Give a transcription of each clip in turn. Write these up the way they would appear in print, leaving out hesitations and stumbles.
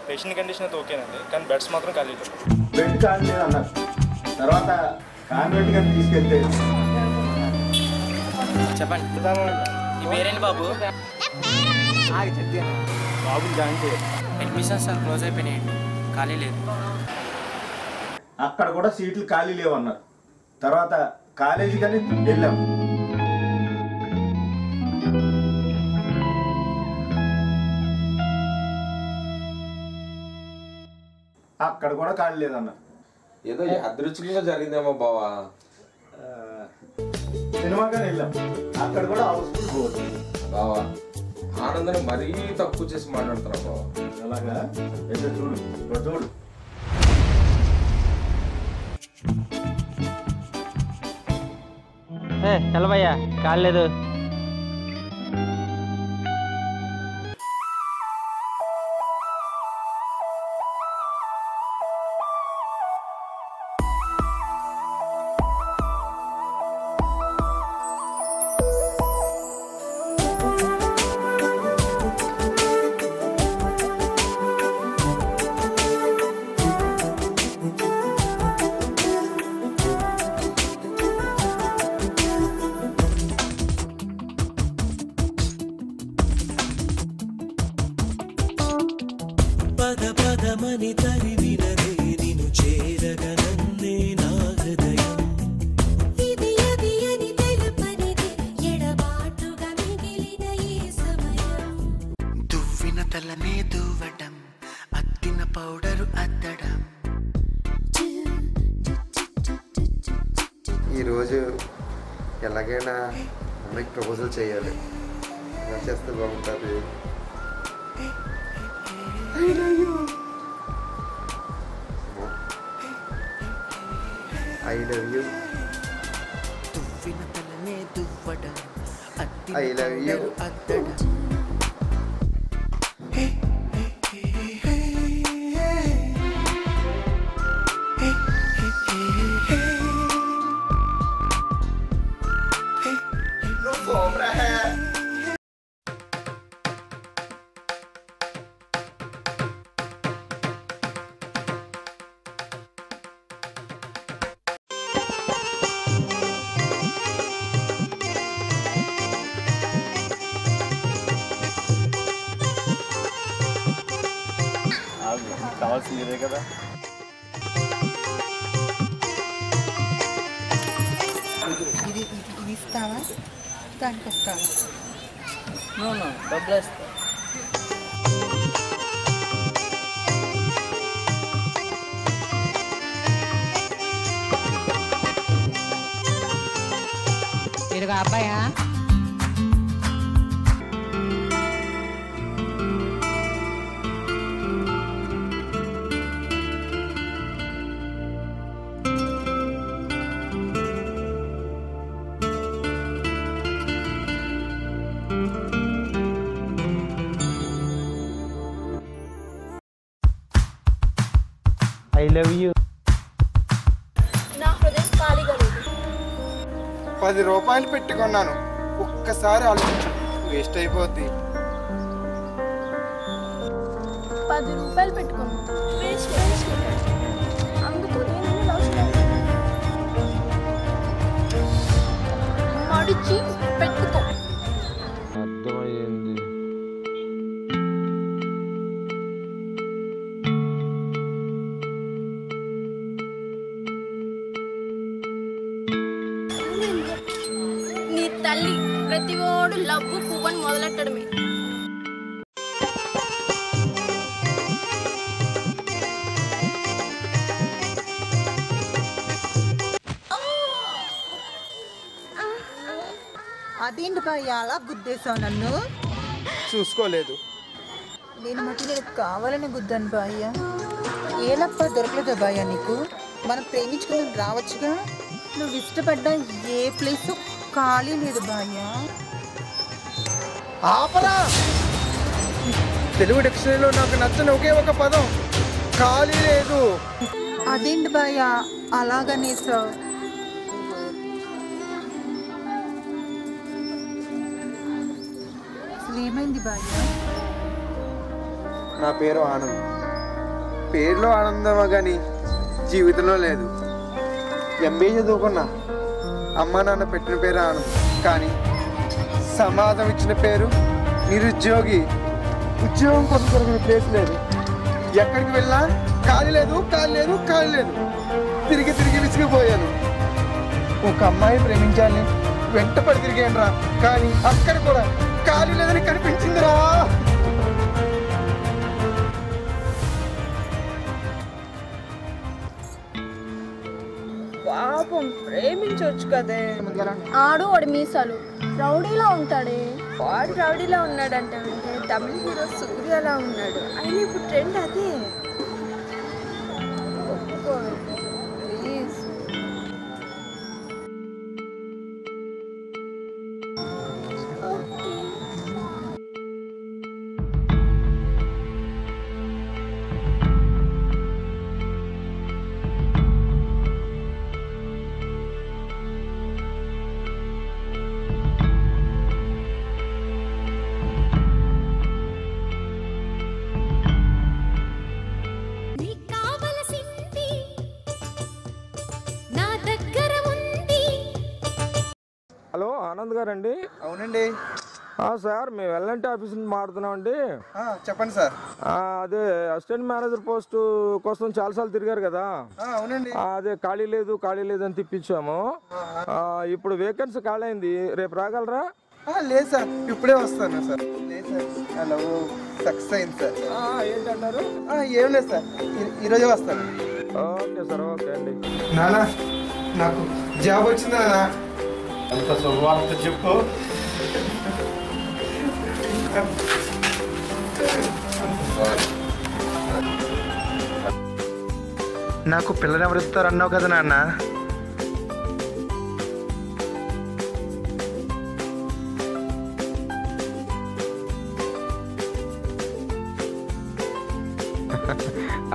Patient condition అయితే ఓకేనండి, కానీ బెడ్స్ మాత్రం ఖాళీ లేదు. బెడ్ ఖాళీ లేదు అన్నారు. తర్వాత కాన్వెంట్ గారిని తీసుకెళ్తే చెప్పండి, ఈ పేరేంటి బాబు? బాబు జాయిన్ చేయాలి. అడ్మిషన్స్ సార్ క్లోజ్ అయిపోయినాయండి, ఖాళీ లేదు. అక్కడ కూడా సీట్లు ఖాళీ లేవు అన్నారు. తర్వాత కాలేజీ కానీ వెళ్ళాం. అక్కడ కూడా ఖాళీ లేదన్న. ఏదో అదృష్టంగా జరిగిందేమో బావా. సినిమా కానీ వెళ్ళాం. అక్కడ కూడా హౌస్ఫుల్ పోతుంది బావా. ఆనందం మరీ తక్కువ చేసి మాట్లాడుతున్నా బావా. అలాగా అయితే చూడు చూడు. తెలవయ్యా కాలేదు. పదమని తరివినదే నిన్ను చేరగనందే నా హృదయం. ఇది అది అని తెలుపనిదే ఎడబాటుగా మిగిలిన ఈ సమయం. దువ్విన తలనే దువ్వడం, అద్దిన పౌడరు అద్దడం. ఈరోజు ఎలాగైనా అమ్మాయికి ప్రపోజల్ చేయాలి. ఎలా చేస్తే బాగుంటుంది? I love you. I love you. I love you. కావాల్సింది ఇదే కదా. ఇది ఇస్తావా దానికి వస్తావా డబ్బులు వేస్తా. ఇదిగో అబ్బాయా ఐ లవ్ యూ. నా హృదయం ఖాళీగా లేదు. 10 రూపాయలు పెట్టుకున్నాను, ఒక్కసారి ఆలోచించు, వేస్ట్ అయిపోద్ది. 10 రూపాయలు పెట్టుకున్నాను, వేస్ట్ అందుకు నేను లవ్ మడిచి పెట్టుకో. అర్థమయ్యింది. నీ తల్లి ప్రతి ఓడు లవ్వు పువ్వని మొదలెట్టడమే. అదేంటి భయ్య అలా గుద్దేశావు నన్ను? చూసుకోలేదు. నేను మట్టి నేను కావాలని గుద్దాను భయ్య. ఏలప్ప దొరకలేదా భయ్య నీకు? మనం ప్రేమించుకుని రావచ్చుగా. నువ్వు ఇష్టపడ్డా ఏ ప్లేస్ ఖాళీ లేదు భయ్య. ఆపరా! తెలుగు డిక్షనరీలో నాకు నచ్చని ఒకే ఒక పదం ఖాళీ లేదు. అదేంటి భయ్య అలాగనేసావు? అసలు ఏమైంది భయ్య? నా పేరు ఆనంద్. పేరులో ఆనందమా కానీ జీవితంలో లేదు. ఎంబీఏ చదువుకున్నా, అమ్మా నాన్న పెట్టిన పేరు ఆనంద్, కానీ సమాజం ఇచ్చిన పేరు నిరుద్యోగి. ఉద్యోగం కోసం దొరికిన ప్లేస్ లేదు. ఎక్కడికి వెళ్ళినా ఖాళీ లేదు, ఖాళీ లేదు, ఖాళీ లేదు. తిరిగి తిరిగి విసిగిపోయాను. ఒక అమ్మాయి ప్రేమించాలని వెంటపడి తిరిగాను రా, కానీ అక్కడ కూడా ఖాళీ లేదని కనిపించిందిరా. పాపం ప్రేమించవచ్చు కదే. ఆడు వాడి మీసాలు రౌడీలా ఉంటాడే. వాడు రౌడీలా ఉన్నాడంటే తమిళ హీరో సూర్యలా ఉన్నాడు. అయినా ఇప్పుడు ట్రెండ్ అదే. ఒప్పుకో ప్లీజ్. హలో, ఆనంద్ గారండి? అవునండి. సార్, మేము ఎల్ఎన్టీ ఆఫీస్ నుంచి మాట్లాడుతున్నామండి. చెప్పండి సార్. అదే అసిస్టెంట్ మేనేజర్ పోస్టు కోసం చాలాసార్లు తిరిగారు కదా. అవునండి. అదే ఖాళీ లేదు అని తిప్పించాము. ఇప్పుడు వేకెన్సీ ఖాళీ అయింది, రేపు రాగలరా? లేదు సార్, ఇప్పుడే వస్తాను సార్. లేదు సార్, హలో సక్సెస్ అయింది సార్. ఏంటంటారు? ఏం లేదు సార్, ఈరోజే వస్తాను. ఓకే సార్, ఓకే అండి. నానా, నాకు జాబ్ వచ్చింది నానా. అంత శుభవార్త చెప్పు. నాకు పిల్లలు ఎవరు ఇస్తారు అన్నావు కదా నాన్న.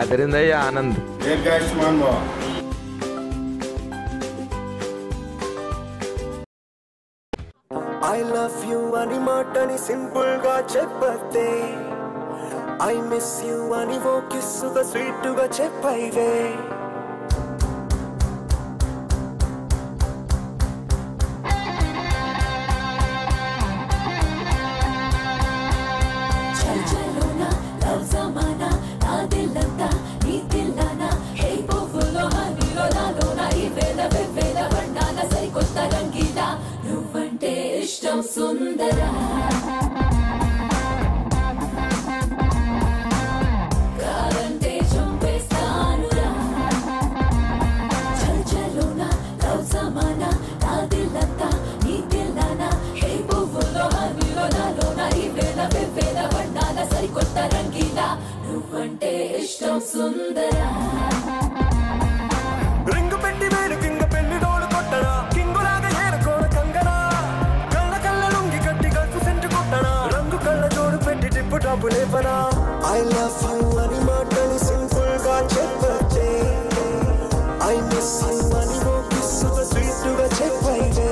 అదిరిందయ్యా ఆనంద్. ఐ లవ్ యూ అని మాటని సింపుల్ గా చెప్పతే, ఐ మిస్ యూ అని ఓ కిస్సుగా స్వీట్ గా చెప్పైవే. చల్ చలోనా లవ్ జమానా నా దిల్ అంతా రింగు పెట్టి వేలు కింద పెళ్లి డోలు కొట్టడా కింగులాగా ఏరుకోన కంగనా కళ్ళ కళ్ళ లుంగి కట్టి గల్ఫ్ సెంటు కొట్టడా రంగు కళ్ళ జోడు పెట్టి టిప్పు టాపు లేపనా ఐ లవ్ యూ అని మాటలు సింపుల్ గా చెప్పచ్చే ఐ మిస్ యూ అని ఓ కిస్సుగా స్వీట్ గా చెప్పైతే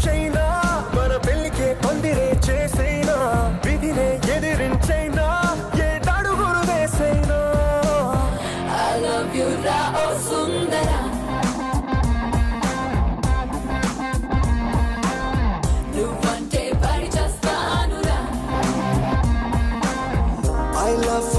చైనా మన పెళ్లికే పందిరే చేసైనా విధినే ఎదిరించైనా ఏటడుగురు వేసైనా I love you రా ఓ సుందర నువ్వంటే పడి చేస్తానురా I love